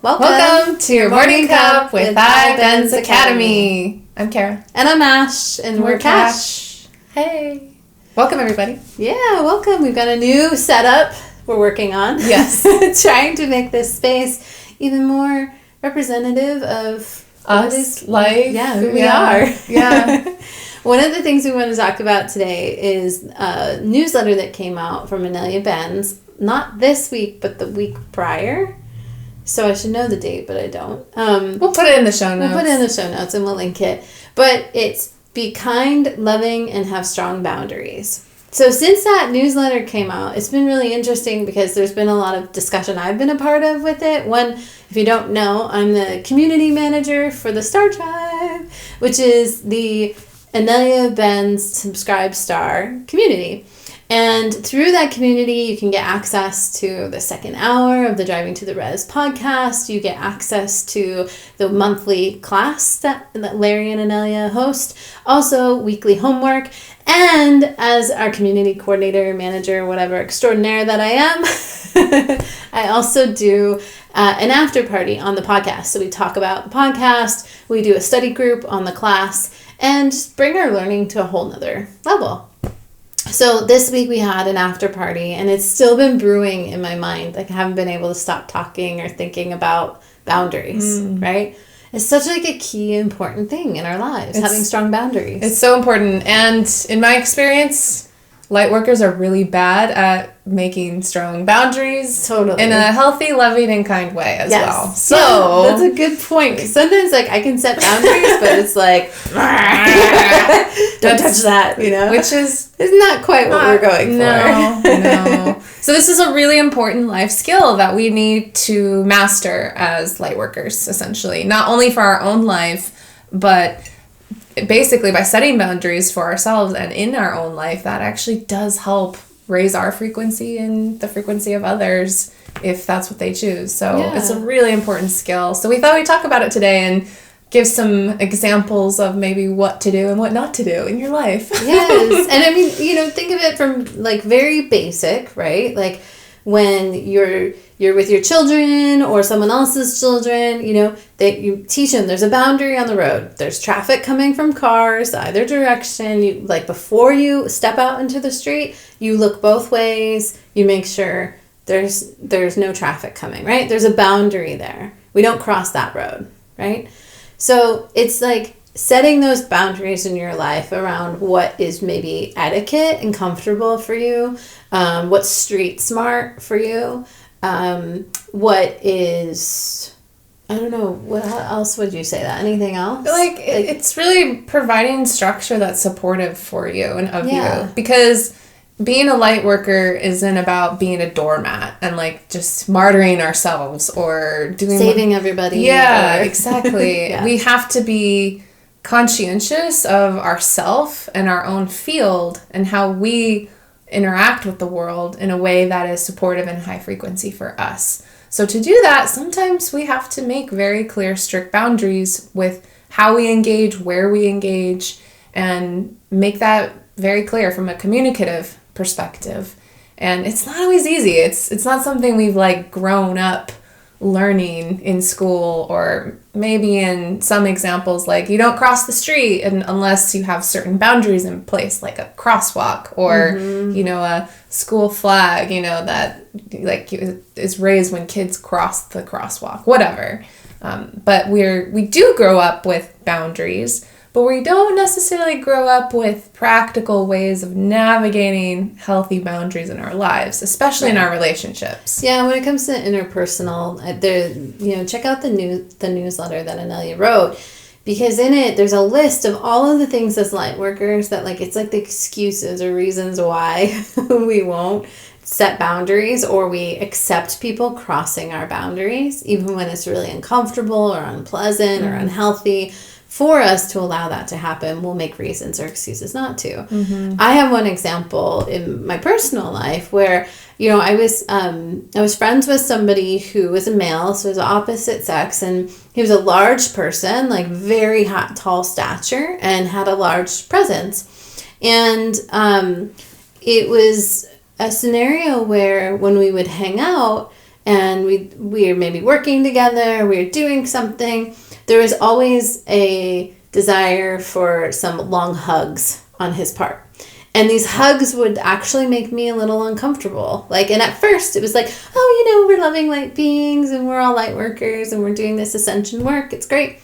Welcome to your Morning Cup with iBenz Academy. I'm Kara. And I'm Ash, and we're Kash. Hey. Welcome, everybody. Yeah, welcome. We've got a new setup we're working on. Yes. Trying to make this space even more representative of us, life. Yeah, who we are. Yeah. One of the things we want to talk about today is a newsletter that came out from Inelia Benz, not this week, but the week prior. So I should know the date, but I don't. We'll put it in the show notes. We'll put it in the show notes and we'll link it. But it's be kind, loving, and have strong boundaries. So since that newsletter came out, it's been really interesting because there's been a lot of discussion I've been a part of with it. One, if you don't know, I'm the community manager for the Star Tribe, which is the Inelia Benz Subscribe Star community. And through that community, you can get access to the second hour of the Driving to the Res podcast. You get access to the monthly class that Larry and Inelia host. Also, weekly homework. And as our community coordinator, manager, whatever extraordinaire that I am, I also do an after party on the podcast. So we talk about the podcast, we do a study group on the class, and just bring our learning to a whole nother level. So this week we had an after party, and it's still been brewing in my mind. Like I haven't been able to stop talking or thinking about boundaries, right? It's such like a key important thing in our lives, having strong boundaries. It's so important. And in my experience, light workers are really bad at making strong boundaries. Totally. In a healthy, loving, and kind way as well. So yeah, that's a good point. 'Cause sometimes like I can set boundaries, but it's like don't touch that, you know? Which is not quite what we're going for. No. So this is a really important life skill that we need to master as light workers, essentially. Not only for our own life, but basically by setting boundaries for ourselves and in our own life, that actually does help raise our frequency and the frequency of others if that's what they choose. So It's a really important skill. So we thought we'd talk about it today and give some examples of maybe what to do and what not to do in your life. Yes. And I mean, think of it from like very basic, right? Like when you're with your children or someone else's children, that you teach them there's a boundary on the road. There's traffic coming from cars either direction. You like before you step out into the street, you look both ways. You make sure there's no traffic coming, right? There's a boundary there. We don't cross that road, right? So it's like setting those boundaries in your life around what is maybe etiquette and comfortable for you, what's street smart for you, what is, I don't know, what else would you say that? Anything else? It's really providing structure that's supportive for you and of you. Because being a light worker isn't about being a doormat and just martyring ourselves or doing saving everybody. Yeah, exactly. Yeah. We have to be conscientious of ourself and our own field and how we interact with the world in a way that is supportive and high frequency for us. So to do that, sometimes we have to make very clear, strict boundaries with how we engage, where we engage, and make that very clear from a communicative perspective. And it's not always easy. It's not something we've grown up learning in school, or maybe in some examples you don't cross the street unless you have certain boundaries in place, like a crosswalk or a school flag that is raised when kids cross the crosswalk, whatever. But we do grow up with boundaries, but we don't necessarily grow up with practical ways of navigating healthy boundaries in our lives, especially in our relationships. Yeah, when it comes to interpersonal, check out the newsletter that Inelia wrote, because in it there's a list of all of the things as light workers that it's the excuses or reasons why we won't set boundaries or we accept people crossing our boundaries, even when it's really uncomfortable or unpleasant or unhealthy. For us to allow that to happen, we'll make reasons or excuses not to. I have one example in my personal life where, I was friends with somebody who was a male, so it was opposite sex, and he was a large person, very tall stature, and had a large presence. And it was a scenario where when we would hang out, and we are maybe working together, we're doing something, there was always a desire for some long hugs on his part. And these hugs would actually make me a little uncomfortable. Like, and at first it was like, oh, you know, we're loving light beings and we're all light workers and we're doing this ascension work. It's great.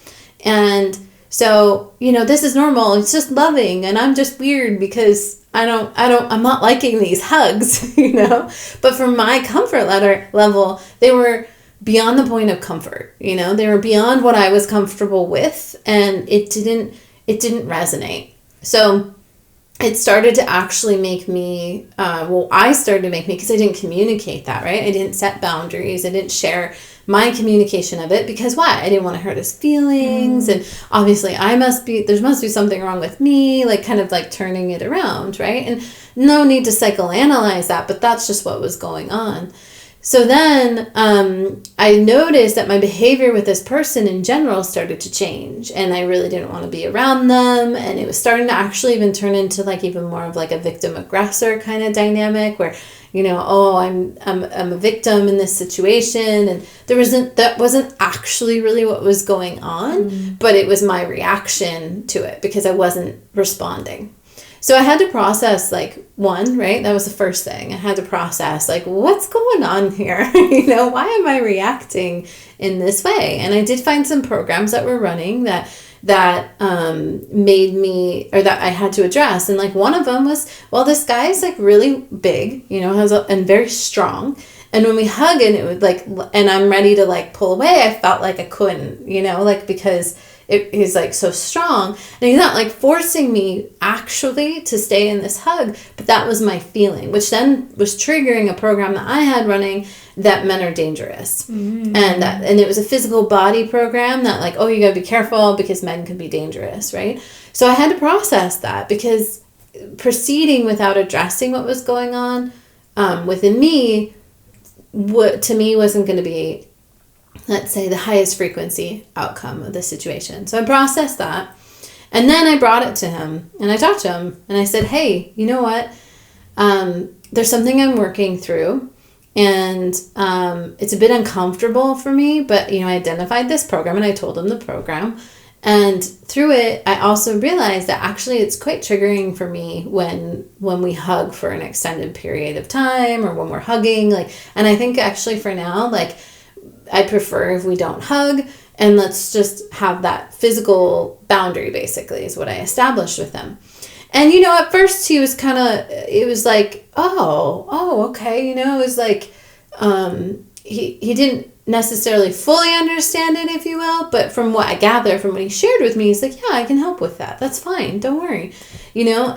And so, you know, this is normal. It's just loving. And I'm just weird because I'm not liking these hugs, you know. But for my comfort level, they were beyond the point of comfort, you know. They were beyond what I was comfortable with, and it didn't resonate. So it started to actually make me, I started to make me, because I didn't communicate that, right? I didn't set boundaries. I didn't share my communication of it, because why? I didn't want to hurt his feelings. And obviously there must be something wrong with me, like kind of like turning it around, right? And no need to psychoanalyze that, but that's just what was going on. So then I noticed that my behavior with this person in general started to change, and I really didn't want to be around them, and it was starting to actually even turn into like even more of like a victim aggressor kind of dynamic where, you know, oh, I'm a victim in this situation, and that wasn't actually really what was going on, but it was my reaction to it because I wasn't responding. So I had to process, like, one, right? That was the first thing. I had to process, like, what's going on here? You know, why am I reacting in this way? And I did find some programs that were running that made me, or that I had to address. And, like, one of them was, well, this guy is, like, really big, you know, and very strong. And when we hug and it would, like, and I'm ready to, like, pull away, I felt like I couldn't, you know, like, because he's like so strong, and he's not like forcing me actually to stay in this hug, but that was my feeling, which then was triggering a program that I had running that men are dangerous. And it was a physical body program that, like, oh, you gotta be careful because men can be dangerous, right? So I had to process that, because proceeding without addressing what was going on within me, to me wasn't going to be, let's say, the highest frequency outcome of the situation. So I processed that. And then I brought it to him and I talked to him and I said, hey, you know what? There's something I'm working through, and it's a bit uncomfortable for me, but, you know, I identified this program and I told him the program. And through it, I also realized that actually it's quite triggering for me when we hug for an extended period of time, or when we're hugging, like, and I think actually for now, like, I prefer if we don't hug, and let's just have that physical boundary, basically, is what I established with him. And, you know, at first he was it was like, oh, okay, you know, it was like, he didn't necessarily fully understand it, if you will, but from what I gather from what he shared with me, he's like, yeah, I can help with that. That's fine. Don't worry, you know?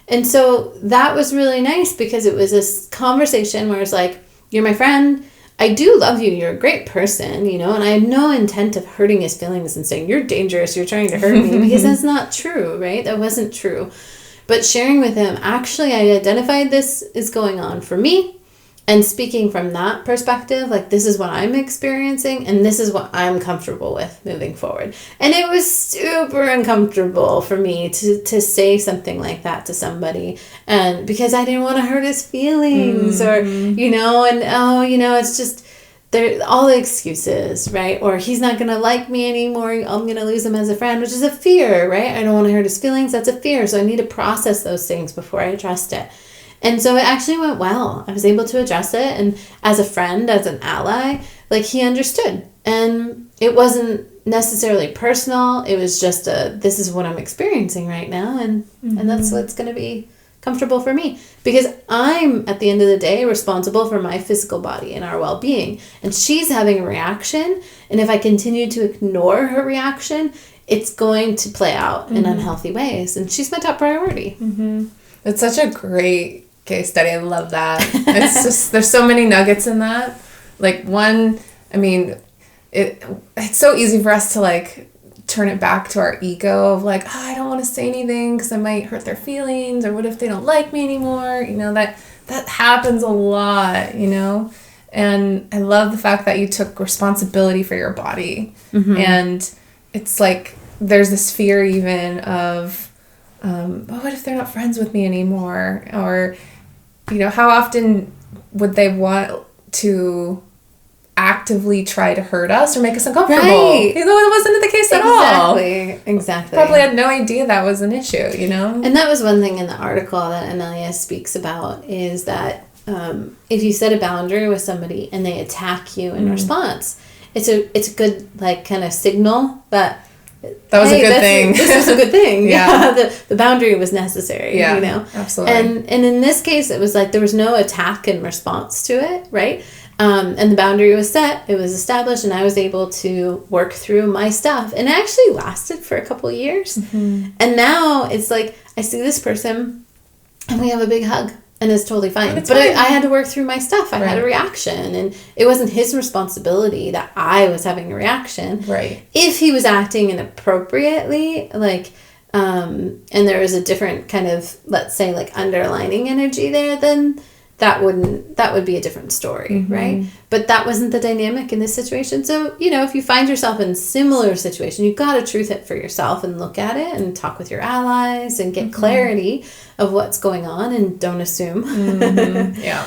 And so that was really nice, because it was this conversation where it's like, you're my friend. I do love you. You're a great person, you know, and I had no intent of hurting his feelings and saying, you're dangerous, you're trying to hurt me, because that's not true, right? That wasn't true. But sharing with him, actually, I identified this is going on for me, and speaking from that perspective, like, this is what I'm experiencing, and this is what I'm comfortable with moving forward. And it was super uncomfortable for me to say something like that to somebody, and because I didn't want to hurt his feelings, or, you know, and, oh, you know, it's just, they're all the excuses, right? Or he's not going to like me anymore, I'm going to lose him as a friend, which is a fear, right? I don't want to hurt his feelings. That's a fear. So I need to process those things before I addressed it. And so it actually went well. I was able to address it. And as a friend, as an ally, like, he understood. And it wasn't necessarily personal. It was just this is what I'm experiencing right now. And that's what's going to be comfortable for me. Because I'm, at the end of the day, responsible for my physical body and our well-being. And she's having a reaction. And if I continue to ignore her reaction, it's going to play out in unhealthy ways. And she's my top priority. It's such a great case study. I love that. It's just, there's so many nuggets in that. Like, one, I mean, it's so easy for us to, like, turn it back to our ego of, like, oh, I don't want to say anything because I might hurt their feelings, or what if they don't like me anymore? You know, that happens a lot, you know? And I love the fact that you took responsibility for your body. And it's like, there's this fear even of, what if they're not friends with me anymore? Or, you know, how often would they want to actively try to hurt us or make us uncomfortable. Right. Even though it wasn't the case at all. Exactly. Probably had no idea that was an issue, you know? And that was one thing in the article that Inelia speaks about is that if you set a boundary with somebody and they attack you in response, it's a good, like, kind of signal that was a good thing. This was a good thing. Yeah. The boundary was necessary, you know? Absolutely. And in this case, it was like there was no attack in response to it, right? And the boundary was set, it was established, and I was able to work through my stuff. And it actually lasted for a couple of years. Mm-hmm. And now it's like I see this person and we have a big hug. And it's totally fine. But I had to work through my stuff. I had a reaction. And it wasn't his responsibility that I was having a reaction. Right. If he was acting inappropriately, like, and there was a different kind of, let's say, like, underlining energy there, then that would be a different story, right? But that wasn't the dynamic in this situation. So, you know, if you find yourself in a similar situation, you've got to truth it for yourself and look at it and talk with your allies and get clarity of what's going on and don't assume. Yeah.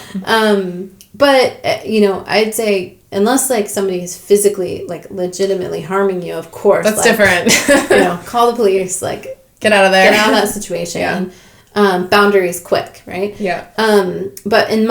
But, you know, I'd say unless, like, somebody is physically, like, legitimately harming you, of course. That's like, different. You know, call the police, like. Get out of there. Get out of that situation. Yeah. Boundaries quick, right? Yeah. But in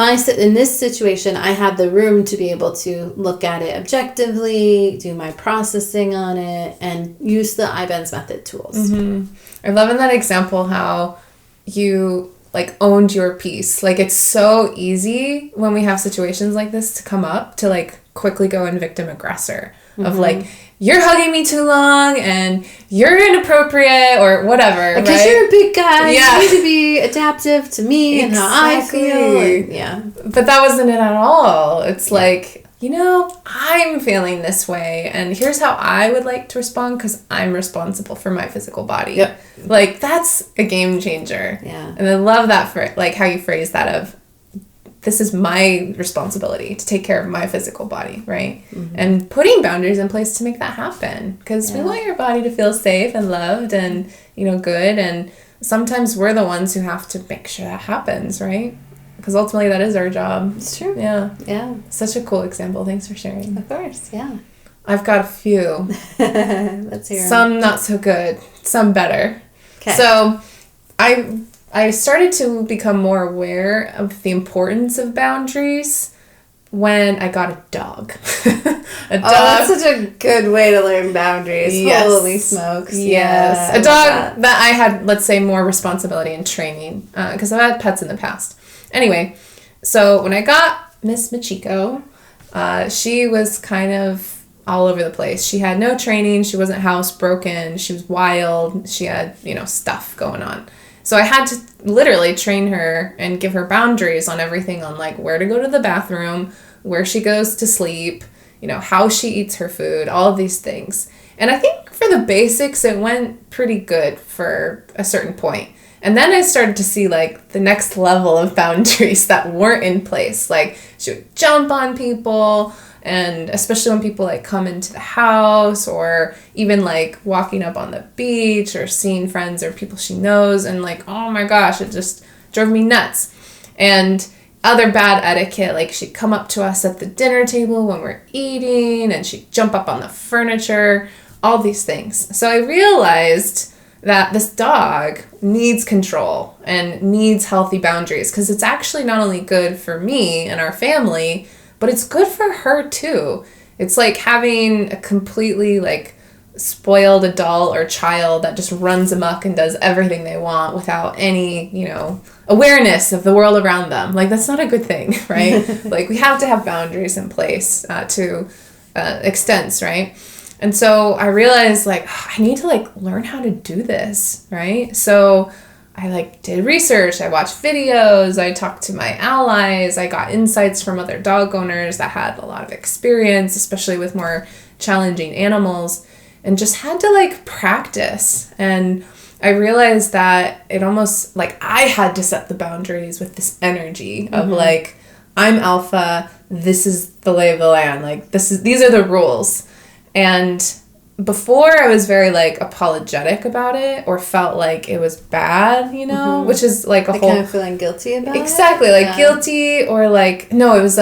this situation, I had the room to be able to look at it objectively, do my processing on it, and use the iBenz method tools. I love in that example how you, like, owned your piece. Like, it's so easy when we have situations like this to come up to, like, quickly go in victim aggressor of, like, you're hugging me too long and you're inappropriate or whatever, because right? You're a big guy. You need to be adaptive to me and how I feel. And, But that wasn't it at all. It's like, you know, I'm feeling this way and here's how I would like to respond because I'm responsible for my physical body. Yep. Like, that's a game changer. Yeah. And I love that for, like, how you phrase that of, this is my responsibility to take care of my physical body, right? And putting boundaries in place to make that happen. Because we want your body to feel safe and loved and, you know, good. And sometimes we're the ones who have to make sure that happens, right? Because ultimately that is our job. It's true. Yeah. Yeah. Such a cool example. Thanks for sharing. Of course, yeah. I've got a few. Let's hear some not so good. Some better. Okay. So I started to become more aware of the importance of boundaries when I got a dog. A dog. Oh, that's such a good way to learn boundaries. Yes. Holy smokes. Yes. A dog that I had, let's say, more responsibility in training because I've had pets in the past. Anyway, so when I got Miss Machiko, she was kind of all over the place. She had no training. She wasn't housebroken. She was wild. She had, you know, stuff going on. So I had to literally train her and give her boundaries on everything on, like, where to go to the bathroom, where she goes to sleep, you know, how she eats her food, all of these things. And I think for the basics, it went pretty good for a certain point. And then I started to see, like, the next level of boundaries that weren't in place. Like, she would jump on people, and especially when people, like, come into the house or even, like, walking up on the beach or seeing friends or people she knows, and, like, oh my gosh, it just drove me nuts. And other bad etiquette, like, she'd come up to us at the dinner table when we're eating, and she'd jump up on the furniture, all these things. So I realized that this dog needs control and needs healthy boundaries because it's actually not only good for me and our family, but it's good for her too. It's like having a completely, like, spoiled adult or child that just runs amok and does everything they want without any, you know, awareness of the world around them. Like, that's not a good thing, right? Like, we have to have boundaries in place to extents, right? And so I realized, like, I need to, like, learn how to do this, right? So I, like, did research, I watched videos, I talked to my allies, I got insights from other dog owners that had a lot of experience, especially with more challenging animals, and just had to, like, practice. And I realized that it almost, like, I had to set the boundaries with this energy of, like, I'm alpha, this is the lay of the land, like, these are the rules. And before I was very, like, apologetic about it or felt like it was bad, you know, which is, like, a whole... kind of feeling guilty about exactly, like, guilty or, like, no, it was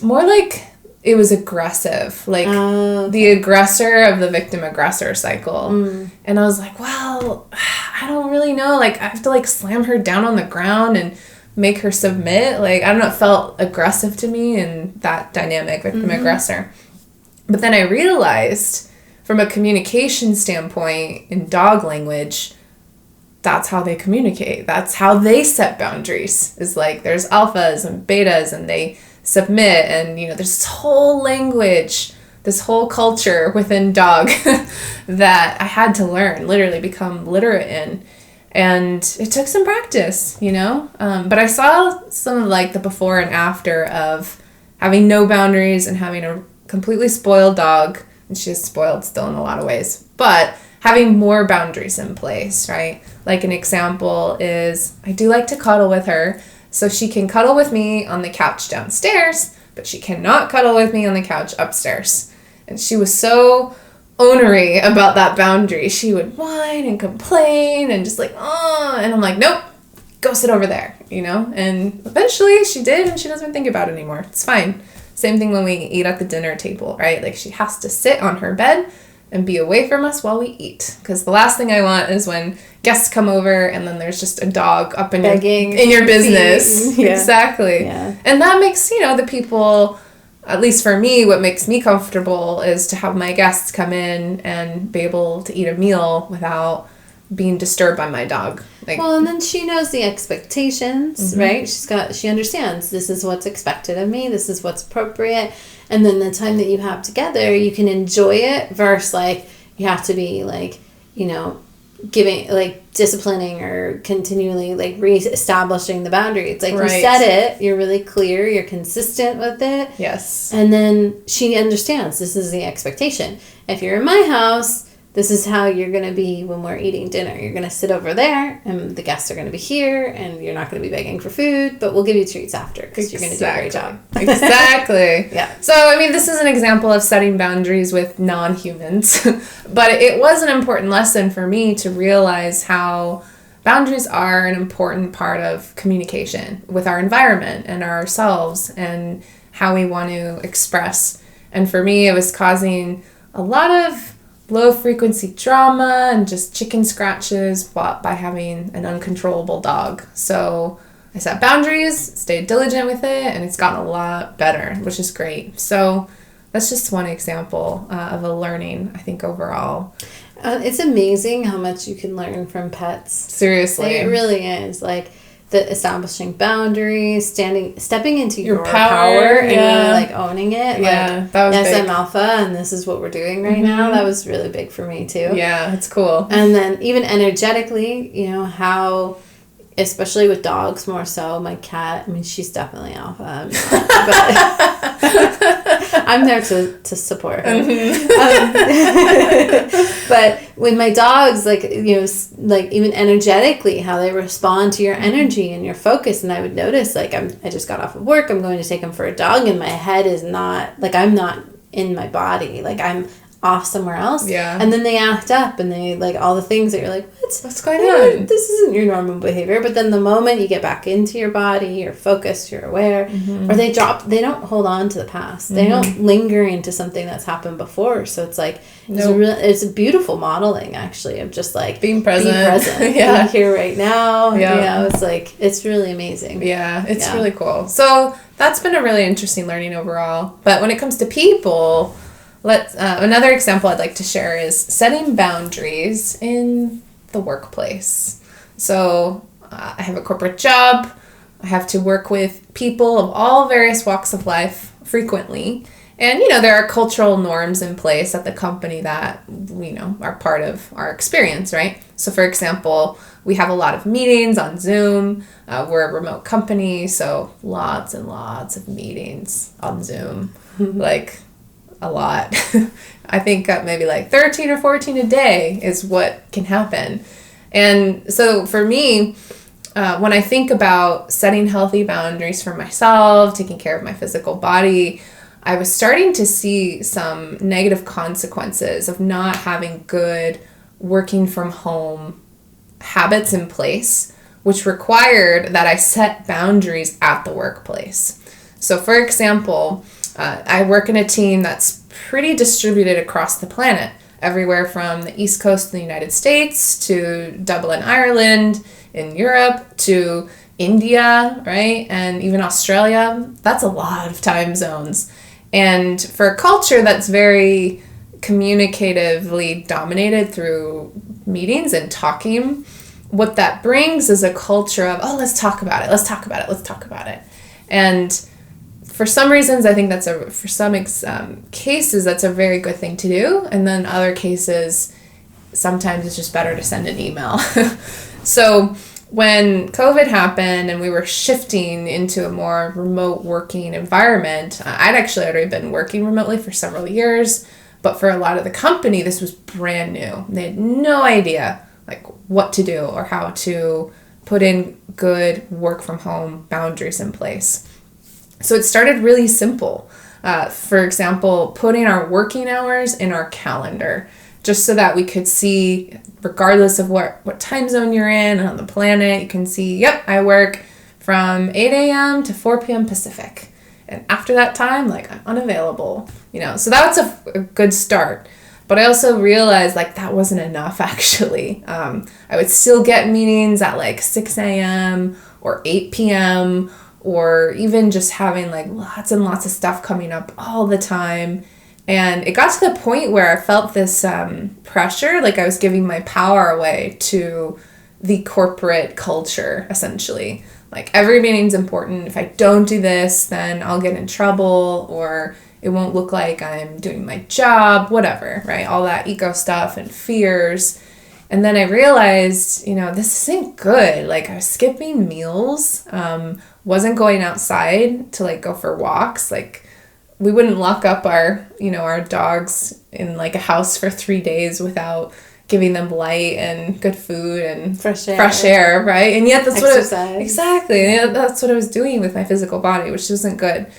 more like it was aggressive, like the aggressor of the victim-aggressor cycle. And I was like, well, I don't really know. Like, I have to, like, slam her down on the ground and make her submit. Like, I don't know, it felt aggressive to me in that dynamic, victim-aggressor. But then I realized, from a communication standpoint, in dog language, that's how they communicate. That's how they set boundaries. Is like, there's alphas and betas, and they submit, and there's this whole language, this whole culture within dog that I had to learn, literally become literate in, and it took some practice, but I saw some of like the before and after of having no boundaries and having a completely spoiled dog, and she is spoiled still in a lot of ways, but having more boundaries in place, right? Like, an example is, I do like to cuddle with her. So she can cuddle with me on the couch downstairs, but she cannot cuddle with me on the couch upstairs. And she was so ornery about that boundary. She would whine and complain and just like, oh, and I'm like, nope, go sit over there, And eventually she did, and she doesn't even think about it anymore. It's fine. Same thing when we eat at the dinner table, right? Like, she has to sit on her bed and be away from us while we eat. Because the last thing I want is when guests come over and then there's just a dog up in your business. Yeah. Exactly. Yeah. And that makes, the people, at least for me, what makes me comfortable is to have my guests come in and be able to eat a meal without being disturbed by my dog. Like, well, and then she knows the expectations, right? She understands, this is what's expected of me, this is what's appropriate, and then the time that you have together, you can enjoy it versus like you have to be like, giving, like, disciplining or continually like re-establishing the boundary. It's like, you set it, you're really clear, you're consistent with it. Yes. And then she understands, this is the expectation. If you're in my house, this is how you're going to be when we're eating dinner. You're going to sit over there, and the guests are going to be here, and you're not going to be begging for food, but we'll give you treats after because you're going to do a great job. Exactly. Yeah. So, I mean, this is an example of setting boundaries with non-humans, but it was an important lesson for me to realize how boundaries are an important part of communication with our environment and ourselves and how we want to express. And for me, it was causing a lot of low-frequency drama and just chicken scratches by having an uncontrollable dog. So I set boundaries, stayed diligent with it, and it's gotten a lot better, which is great. So that's just one example of a learning, I think, overall. It's amazing how much you can learn from pets. Seriously. It really is. Like, the establishing boundaries, stepping into your power and really, like, owning it. Yeah, like, that was yes, big. I'm alpha, and this is what we're doing right now. That was really big for me, too. Yeah, it's cool. And then even energetically, how, especially with dogs more so, my cat, I mean, she's definitely alpha. I'm not, but I'm there to support her. But with my dogs, like, like, even energetically, how they respond to your energy and your focus. And I would notice, like, I just got off of work, I'm going to take him for a dog, and my head is not, like, I'm not in my body. Like, I'm off somewhere else. Yeah. And then they act up, and they, like, all the things that you're like, what's going on? This isn't your normal behavior. But then the moment you get back into your body, you're focused, you're aware, or they don't hold on to the past. They don't linger into something that's happened before. So it's like, it's a beautiful modeling, actually, of just like being present. Being here right now. Yeah. It's like, it's really amazing. Yeah, it's really cool. So that's been a really interesting learning overall. But when it comes to people, another example I'd like to share is setting boundaries in the workplace. So I have a corporate job. I have to work with people of all various walks of life frequently. And, there are cultural norms in place at the company that, are part of our experience, right? So, for example, we have a lot of meetings on Zoom. We're a remote company, so lots and lots of meetings on Zoom. Like, a lot. I think maybe like 13 or 14 a day is what can happen. And so for me, when I think about setting healthy boundaries for myself, taking care of my physical body, I was starting to see some negative consequences of not having good working from home habits in place, which required that I set boundaries at the workplace. So for example, I work in a team that's pretty distributed across the planet, everywhere from the East Coast of the United States to Dublin, Ireland, in Europe to India, right? And even Australia. That's a lot of time zones. And for a culture that's very communicatively dominated through meetings and talking, what that brings is a culture of, oh, let's talk about it. Let's talk about it. Let's talk about it. And for some reasons, I think for some cases, that's a very good thing to do. And then other cases, sometimes it's just better to send an email. So when COVID happened and we were shifting into a more remote working environment, I'd actually already been working remotely for several years, but for a lot of the company, this was brand new. They had no idea like what to do or how to put in good work from home boundaries in place. So it started really simple. For example, putting our working hours in our calendar, just so that we could see, regardless of what time zone you're in on the planet, you can see, yep, I work from 8 a.m. to 4 p.m. Pacific. And after that time, like, I'm unavailable, So that's a good start. But I also realized, like, that wasn't enough, actually. I would still get meetings at, like, 6 a.m. or 8 p.m., or even just having like lots and lots of stuff coming up all the time. And it got to the point where I felt this pressure, like I was giving my power away to the corporate culture, essentially. Like, every meeting's important. If I don't do this, then I'll get in trouble, or it won't look like I'm doing my job, whatever, right? All that ego stuff and fears. And then I realized, this isn't good. Like, I was skipping meals, wasn't going outside to like go for walks. Like, we wouldn't lock up our dogs in like a house for 3 days without giving them light and good food and fresh air, right? And yet that's that's what I was doing with my physical body, which isn't good.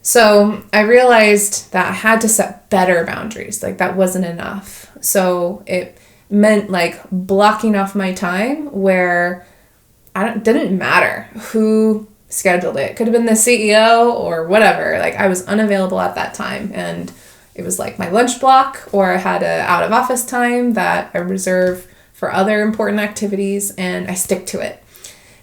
So I realized that I had to set better boundaries. Like, that wasn't enough. So it meant like blocking off my time where didn't matter who scheduled it. Could have been the CEO or whatever. Like, I was unavailable at that time, and it was like my lunch block, or I had a out of office time that I reserve for other important activities, and I stick to it.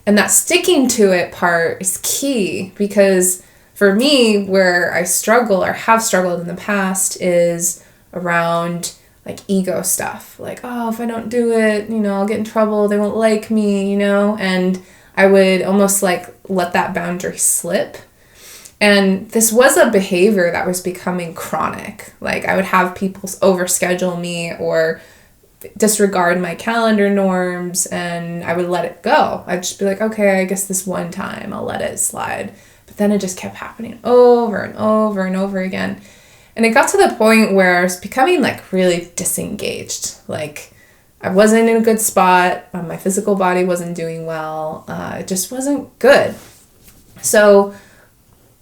And that sticking to it part is key, because for me, where I struggle or have struggled in the past is around like ego stuff. Like, oh, if I don't do it, I'll get in trouble. They won't like me, and I would almost like let that boundary slip. And this was a behavior that was becoming chronic. Like, I would have people overschedule me or disregard my calendar norms, and I would let it go. I'd just be like, okay, I guess this one time I'll let it slide. But then it just kept happening over and over and over again. And it got to the point where I was becoming like really disengaged. Like, I wasn't in a good spot. My physical body wasn't doing well. It just wasn't good. So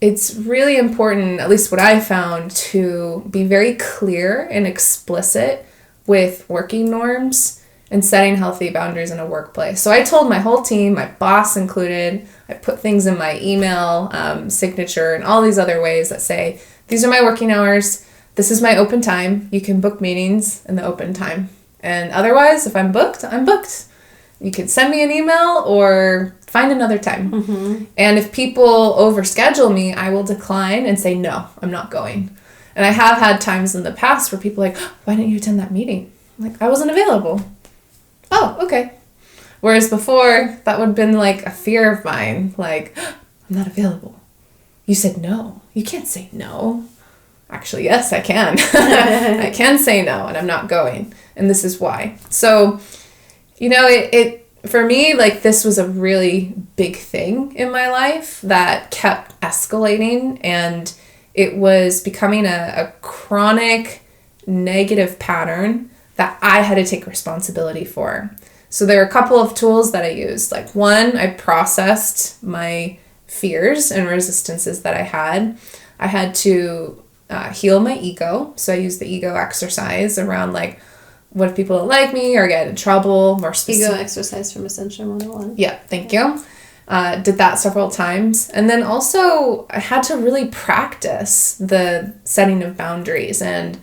it's really important, at least what I found, to be very clear and explicit with working norms and setting healthy boundaries in a workplace. So I told my whole team, my boss included, I put things in my email signature and all these other ways that say, these are my working hours. This is my open time. You can book meetings in the open time. And otherwise, if I'm booked, I'm booked. You could send me an email or find another time. Mm-hmm. And if people overschedule me, I will decline and say, no, I'm not going. And I have had times in the past where people are like, why didn't you attend that meeting? I'm like, I wasn't available. Oh, okay. Whereas before, that would have been like a fear of mine. Like, I'm not available. You said no. You can't say no. Actually, yes, I can. I can say no, and I'm not going. And this is why. So, it for me, like, this was a really big thing in my life that kept escalating, and it was becoming a chronic negative pattern that I had to take responsibility for. So there are a couple of tools that I used. Like, one, I processed my fears and resistances that I had. I had to heal my ego. So I used the ego exercise around, like, what if people don't like me or get in trouble, more specific. Ego exercise from Ascension 101. Yeah, thank you. Did that several times. And then also I had to really practice the setting of boundaries and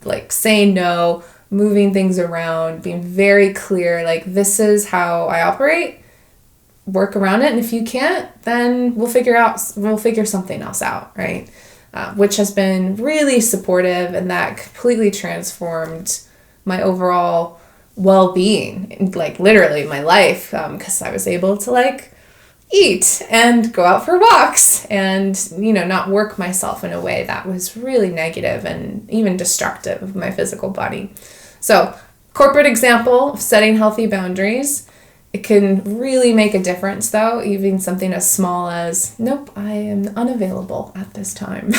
like saying no, moving things around, being very clear, like this is how I operate, work around it. And if you can't, then we'll figure something else out, right? Which has been really supportive, and that completely transformed my overall well-being, like literally my life, because I was able to like eat and go out for walks and, not work myself in a way that was really negative and even destructive of my physical body. So, corporate example of setting healthy boundaries. It can really make a difference, though, even something as small as, nope, I am unavailable at this time.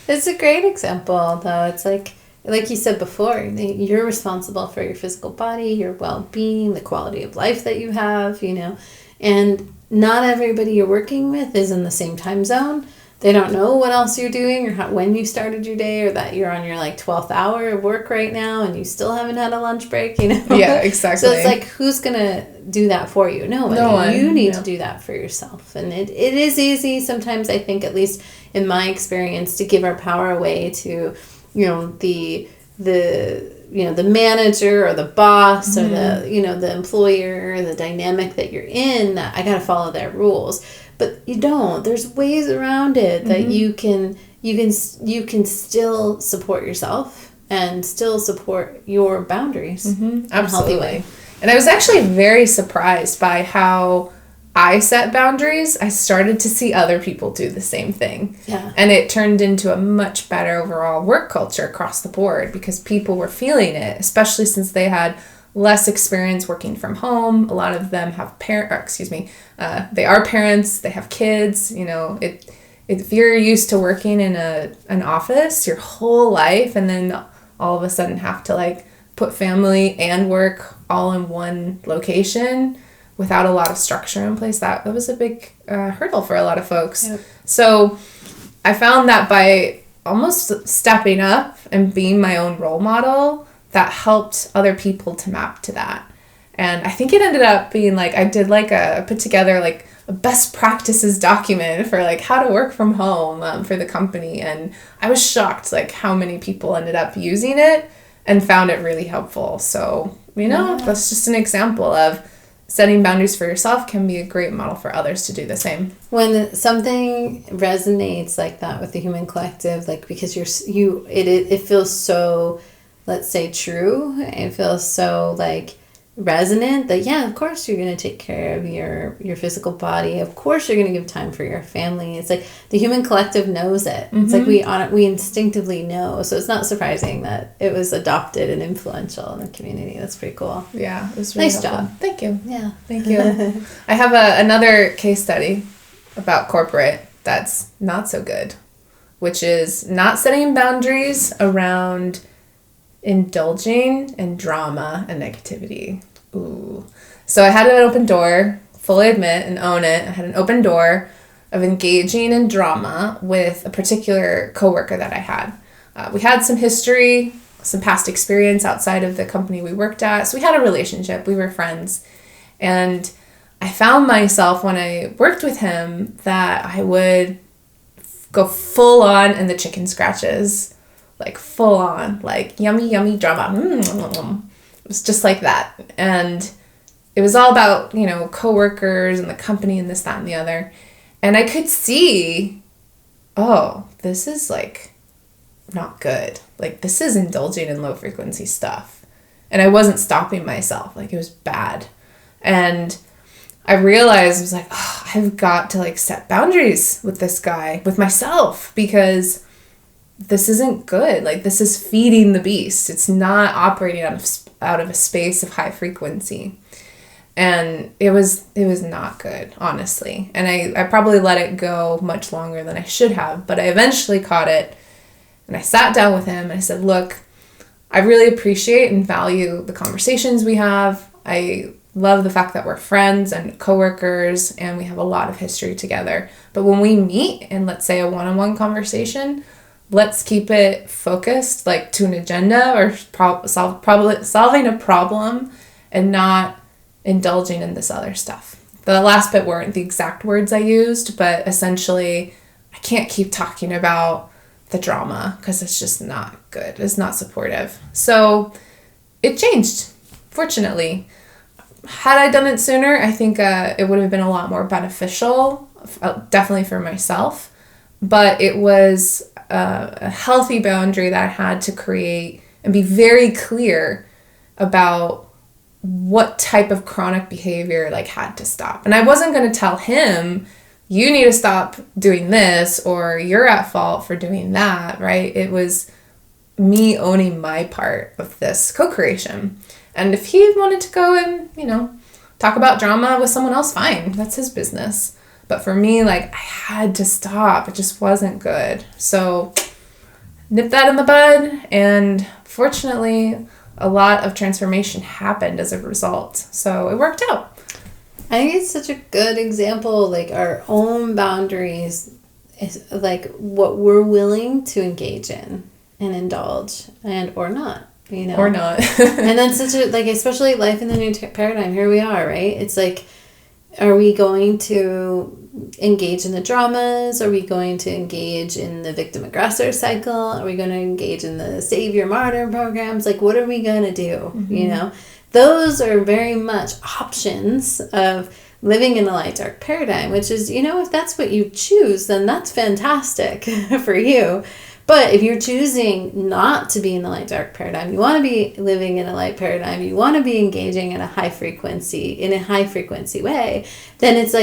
It's a great example, though. It's like you said before, you're responsible for your physical body, your well-being, the quality of life that you have, and not everybody you're working with is in the same time zone. They don't know what else you're doing or when you started your day, or that you're on your 12th hour of work right now and you still haven't had a lunch break, Yeah, exactly. So it's like, who's going to do that for you? No one. You need to do that for yourself. And it is easy sometimes, I think, at least in my experience, to give our power away to, the manager or the boss or the employer, the dynamic that you're in, that I got to follow their rules. But you don't. There's ways around it that you can still support yourself and still support your boundaries in a healthy way. And I was actually very surprised by how I set boundaries. I started to see other people do the same thing. Yeah. And it turned into a much better overall work culture across the board because people were feeling it, especially since they had less experience working from home. A lot of them have they are parents, they have kids, if you're used to working in an office your whole life and then all of a sudden have to put family and work all in one location without a lot of structure in place, that was a big hurdle for a lot of folks. Yep. So I found that by almost stepping up and being my own role model, that helped other people to map to that. And I think it ended up being I did put together a best practices document for how to work from home for the company. And I was shocked how many people ended up using it and found it really helpful. So, that's just an example of setting boundaries for yourself can be a great model for others to do the same. When something resonates like that with the human collective, because it feels so, let's say, true, it feels so resonant that, yeah, of course you're going to take care of your physical body. Of course you're going to give time for your family. It's the human collective knows it. Mm-hmm. It's we instinctively know. So it's not surprising that it was adopted and influential in the community. That's pretty cool. Yeah, it was really nice helpful. job. Thank you. Yeah. Thank you. I have another case study about corporate that's not so good, which is not setting boundaries around indulging in drama and negativity. Ooh. So I had an open door, fully admit and own it. I had an open door of engaging in drama with a particular coworker that I had. We had some history, some past experience outside of the company we worked at. So we had a relationship. We were friends. And I found myself when I worked with him that I would go full on in the chicken scratches. Full on, yummy, yummy drama. It was just like that. And it was all about, coworkers and the company and this, that, and the other. And I could see, oh, this is not good. This is indulging in low frequency stuff. And I wasn't stopping myself. It was bad. And I realized, I was I've got to set boundaries with this guy, with myself, because this isn't good. This is feeding the beast. It's not operating out of a space of high frequency. And it was not good, honestly. And I probably let it go much longer than I should have, but I eventually caught it. And I sat down with him and I said, look, I really appreciate and value the conversations we have. I love the fact that we're friends and coworkers and we have a lot of history together. But when we meet in, let's say, a one-on-one conversation, let's keep it focused, to an agenda or solving a problem and not indulging in this other stuff. the last bit weren't the exact words I used, but essentially I can't keep talking about the drama because it's just not good. It's not supportive. So it changed, fortunately. Had I done it sooner, I think it would have been a lot more beneficial, definitely for myself. But it was a healthy boundary that I had to create and be very clear about what type of chronic behavior had to stop. And I wasn't going to tell him, you need to stop doing this, or you're at fault for doing that, right? It was me owning my part of this co-creation. And if he wanted to go and, talk about drama with someone else, fine. That's his business. But for me, I had to stop. It just wasn't good. So nip that in the bud. And fortunately, a lot of transformation happened as a result. So it worked out. I think it's such a good example, our own boundaries is what we're willing to engage in and indulge or not, Or not. And then such a, especially life in the new paradigm, here we are, right? It's are we going to engage in the dramas? Are we going to engage in the victim-aggressor cycle? Are we going to engage in the savior-martyr programs? What are we going to do, Mm-hmm. Those are very much options of living in a light-dark paradigm, which is, if that's what you choose, then that's fantastic for you. But if you're choosing not to be in the light-dark paradigm, you want to be living in a light paradigm, you want to be engaging in a high frequency way, then it's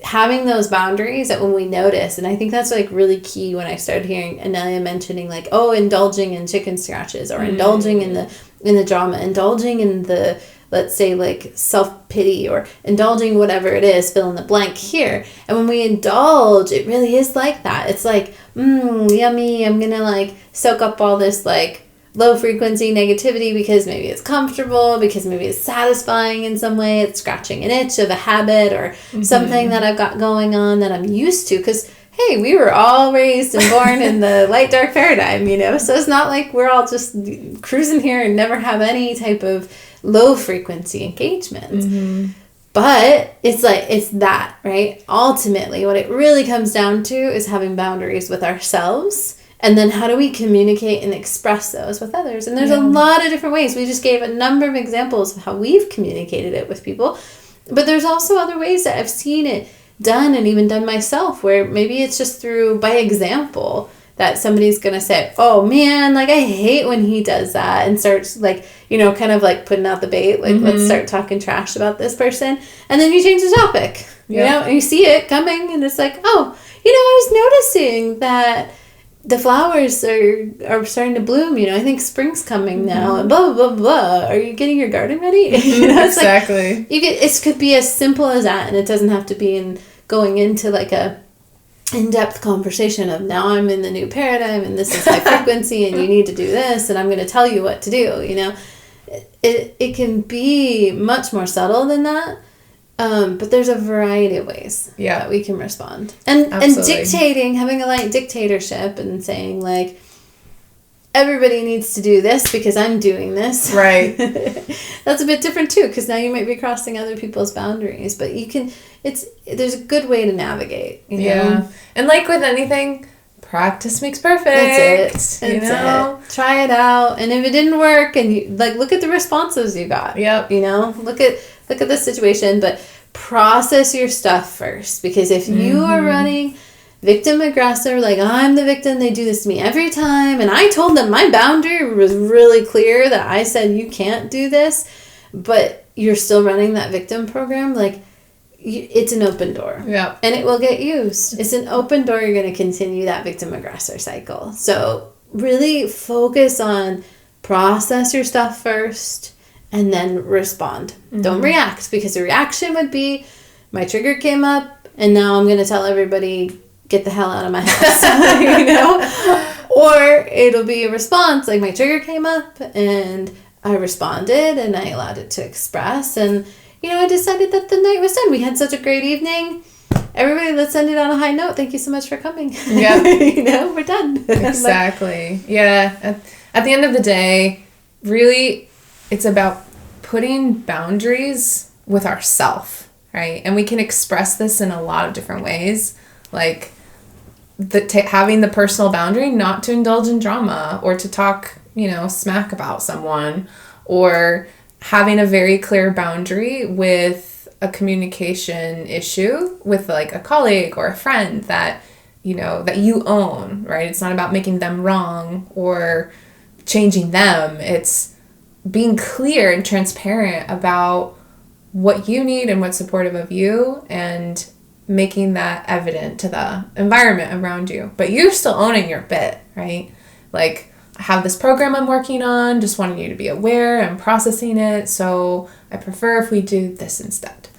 having those boundaries that when we notice, and I think that's really key when I started hearing Inelia mentioning indulging in chicken scratches or indulging in the drama, indulging in the, let's say self-pity or indulging whatever it is, fill in the blank here. And when we indulge, it really is like that. It's yummy, I'm gonna soak up all this low frequency negativity because maybe it's comfortable, because maybe it's satisfying in some way, it's scratching an itch of a habit or something that I've got going on that I'm used to, because hey, we were all raised and born in the light dark paradigm, so it's not like we're all just cruising here and never have any type of low frequency engagement. But it's that, right? Ultimately, what it really comes down to is having boundaries with ourselves. And then how do we communicate and express those with others? And there's a lot of different ways. We just gave a number of examples of how we've communicated it with people. But there's also other ways that I've seen it done and even done myself, where maybe it's just through, by example, that somebody's going to say, oh man, I hate when he does that, and starts kind of putting out the bait, let's start talking trash about this person. And then you change the topic, and you see it coming, and it's oh, I was noticing that the flowers are starting to bloom, I think spring's coming now, and blah, blah, blah. Are you getting your garden ready? It's exactly. It could be as simple as that, and it doesn't have to be going into a in-depth conversation of, now I'm in the new paradigm, and this is high frequency, and you need to do this, and I'm going to tell you what to do, It can be much more subtle than that. But there's a variety of ways that we can respond. And dictating, having a light dictatorship and saying everybody needs to do this because I'm doing this. Right. That's a bit different too, because now you might be crossing other people's boundaries. But there's a good way to navigate, Yeah. And with anything, practice makes perfect. That's it. It. Try it out. And if it didn't work, and you look at the responses you got. Yep. Look at the situation, but process your stuff first, because if you are running victim aggressor, I'm the victim, they do this to me every time, and I told them my boundary was really clear that I said you can't do this, but you're still running that victim program, it's an open door. Yeah. And it will get used. It's an open door. You're going to continue that victim aggressor cycle. So really focus on process your stuff first, and then respond. Don't react, because the reaction would be, my trigger came up, and now I'm going to tell everybody, get the hell out of my house, Or it'll be a response, my trigger came up, and I responded, and I allowed it to express, and, I decided that the night was done. We had such a great evening. Everybody, let's end it on a high note. Thank you so much for coming. Yeah. We're done. Exactly. Yeah. At the end of the day, really, it's about putting boundaries with ourself right? And we can express this in a lot of different ways, like having the personal boundary not to indulge in drama or to talk, smack about someone, or having a very clear boundary with a communication issue with like a colleague or a friend that you own, right? It's not about making them wrong or changing them. It's being clear and transparent about what you need and what's supportive of you, and making that evident to the environment around you. But you're still owning your bit, right? Like, I have this program I'm working on, just wanting you to be aware and processing it, so I prefer if we do this instead.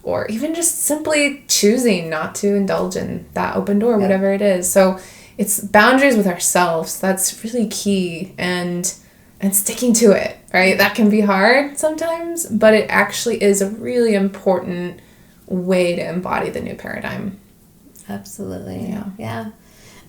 Or even just simply choosing not to indulge in that open door, whatever it is. So it's boundaries with ourselves. That's really key, and sticking to it, right? That can be hard sometimes, but it actually is a really important way to embody the new paradigm. Absolutely. Yeah.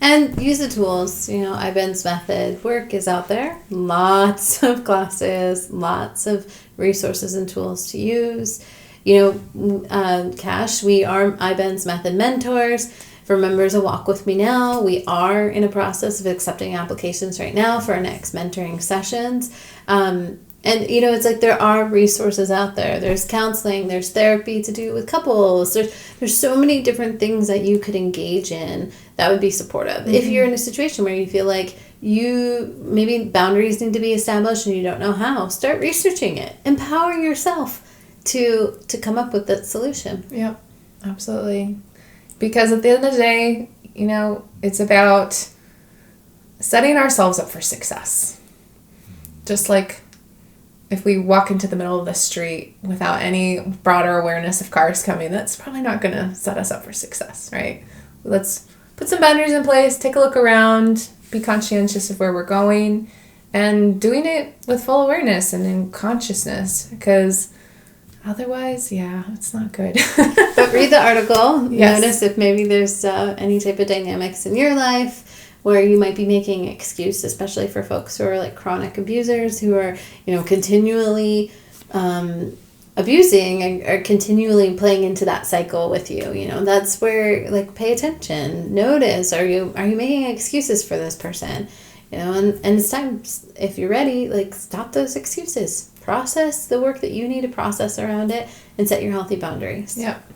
And use the tools. iBenz method work is out there. Lots of classes, lots of resources and tools to use. Kash, we are iBenz method mentors. For members of Walk With Me Now, we are in a process of accepting applications right now for our next mentoring sessions. And, it's like there are resources out there. There's counseling, there's therapy to do with couples. There's so many different things that you could engage in that would be supportive. Mm-hmm. If you're in a situation where you feel like maybe boundaries need to be established and you don't know how, start researching it. Empower yourself to come up with that solution. Yep, absolutely. Because at the end of the day, it's about setting ourselves up for success. Just like if we walk into the middle of the street without any broader awareness of cars coming, that's probably not going to set us up for success, right? Let's put some boundaries in place, take a look around, be conscientious of where we're going, and doing it with full awareness and in consciousness, because otherwise, it's not good. But read the article. Yes. Notice if maybe there's any type of dynamics in your life where you might be making an excuse, especially for folks who are like chronic abusers, who are, continually abusing and are continually playing into that cycle with you. That's where, like, pay attention. Notice, are you making excuses for this person? And it's time, if you're ready, like, stop those excuses. Process the work that you need to process around it and set your healthy boundaries. Yep.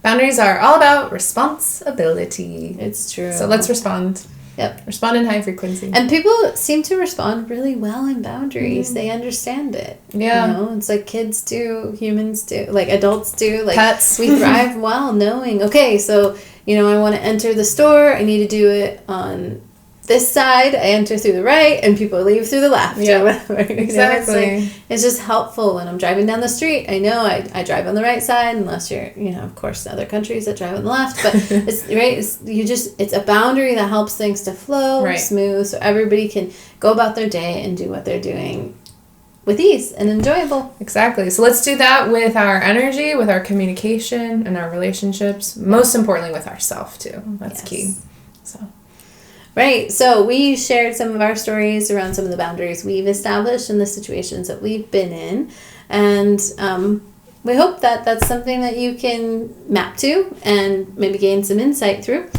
Boundaries are all about responsibility. It's true. So let's respond. Yep. Respond in high frequency. And people seem to respond really well in boundaries. Mm-hmm. They understand it. Yeah. It's like kids do, humans do, like adults do. Like pets. We thrive well knowing, okay, so, I want to enter the store. I need to do it on this side. I enter through the right and people leave through the left. Yeah, or whatever. exactly. It's just helpful when I'm driving down the street. I know I drive on the right side, unless you're, of course, other countries that drive on the left. But it's right. It's a boundary that helps things to flow smooth, so everybody can go about their day and do what they're doing with ease and enjoyable. Exactly. So let's do that with our energy, with our communication, and our relationships. Most importantly, with ourselves too. That's key. So. Right. So we shared some of our stories around some of the boundaries we've established in the situations that we've been in. And we hope that that's something that you can map to and maybe gain some insight through.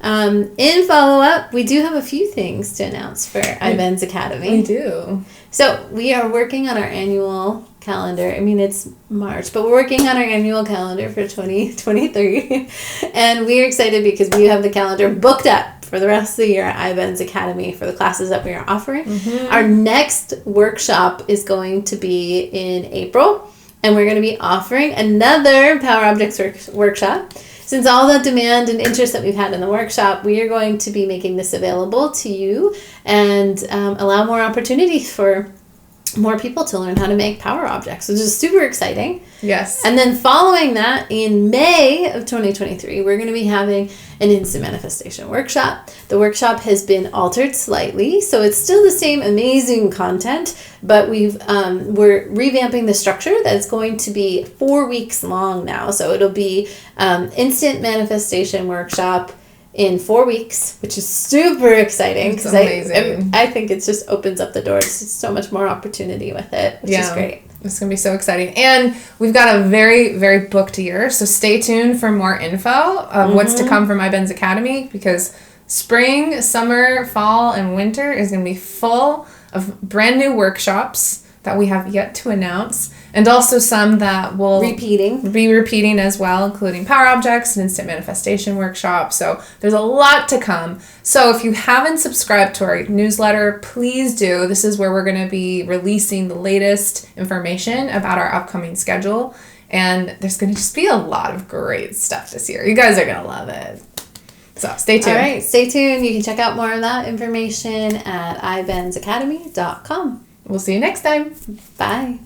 In follow-up, we do have a few things to announce for iBenz Academy. We do. So we are working on our annual calendar. I mean, it's March, but we're working on our annual calendar for 2023. And we're excited because we have the calendar booked up for the rest of the year at iBenz Academy for the classes that we are offering. Mm-hmm. Our next workshop is going to be in April, and we're going to be offering another Power Objects workshop. Since all the demand and interest that we've had in the workshop, we are going to be making this available to you and allow more opportunities for more people to learn how to make power objects, which is super exciting. Yes. And then following that, in May of 2023, we're going to be having an instant manifestation workshop. The workshop has been altered slightly, so it's still the same amazing content, but we're revamping the structure. That's going to be 4 weeks long now. So it'll be instant manifestation workshop in 4 weeks, which is super exciting because I think it just opens up the doors to so much more opportunity with it, which is great. It's going to be so exciting. And we've got a very, very booked year. So stay tuned for more info of what's to come from iBenz Academy, because spring, summer, fall, and winter is going to be full of brand new workshops that we have yet to announce, and also some that will be repeating as well, including power objects and instant manifestation workshops. So there's a lot to come. So if you haven't subscribed to our newsletter, please do. This is where we're going to be releasing the latest information about our upcoming schedule, and there's going to just be a lot of great stuff this year. You guys are going to love it. So stay tuned. All right, stay tuned. You can check out more of that information at iBenzAcademy.com. We'll see you next time. Bye.